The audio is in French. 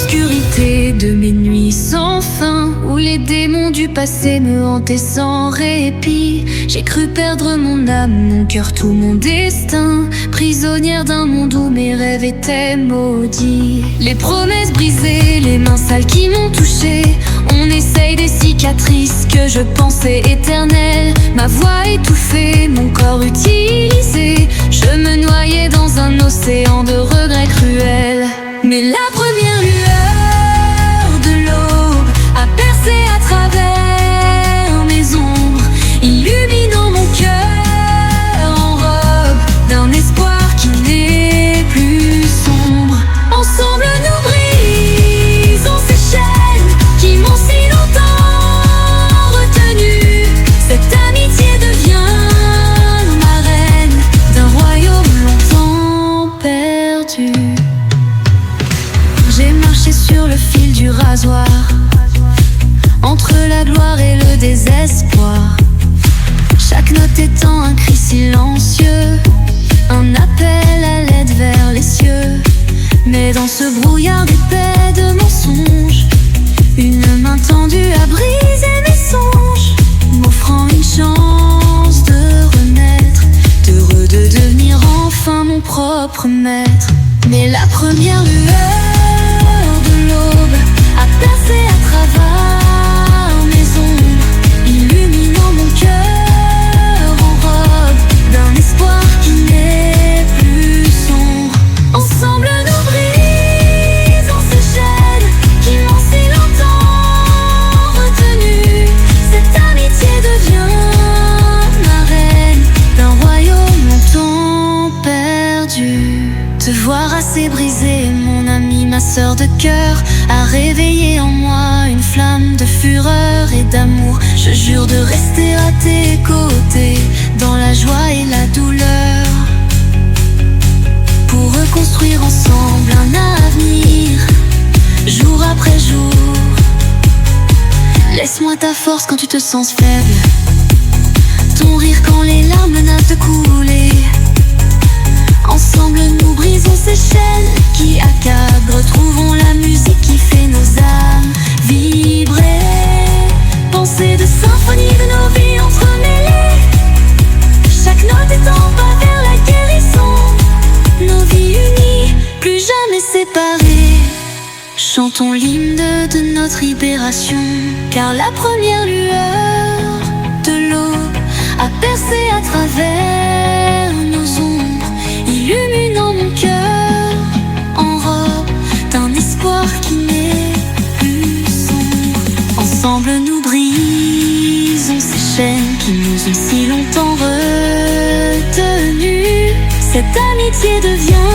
l'obscurité de mes nuits sans fin, où les démons du passé me hantaient sans répit. J'ai cru perdre mon âme, mon cœur, tout mon destin, prisonnière d'un monde où mes rêves étaient maudits. Les promesses brisées, les mains sales qui m'ont touchée, on essaye des cicatrices que je pensais éternelles. Ma voix étouffée, mon corps utilisé, je me noyais dans un océan de regrets cruels. Mais la première lueur de l'aube a percé à travers mes ombres, illuminant mon cœur en robe d'un espoir qui n'est plus sombre. Ensemble nous brisons ces chaînes qui m'ont si longtemps retenu. Cette amitié devient ma reine d'un royaume longtemps perdu. J'ai marché sur le fil du rasoir, entre la gloire et le désespoir, chaque note étant un cri silencieux, un appel à l'aide vers les cieux. Mais dans ce brouillard épais de mensonges, une main tendue a brisé mes songes, m'offrant une chance de renaître, heureux de devenir enfin mon propre maître. Mais la première lueur de l'aube a percé à travers mes ombres, illuminant mon cœur en robe d'un espoir qui n'est plus sombre. Ensemble nous brisons ces chaînes qui m'ont si longtemps retenu. Cette amitié devient ma reine d'un royaume longtemps perdu. Te voir assez brisé, mon ami, ma sœur de cœur, a réveillé en moi une flamme de fureur et d'amour. Je jure de rester à tes côtés dans la joie et la douleur, pour reconstruire ensemble un avenir, jour après jour. Laisse-moi ta force quand tu te sens faible, ton rire quand les larmes menacent de couler. Ensemble nous brisons ces chaînes qui accablent, retrouvons la musique qui fait nos âmes vibrer. Pensée de symphonie de nos vies entremêlées, chaque note est un pas vers la guérison. Nos vies unies, plus jamais séparées, chantons l'hymne de notre libération. Car la première lueur de l'aube a percé à travers nos ombres, illuminant mon cœur en robe d'un espoir qui n'est plus sombre. Ensemble nous brisons ces chaînes qui nous ont si longtemps retenus. Cette amitié devient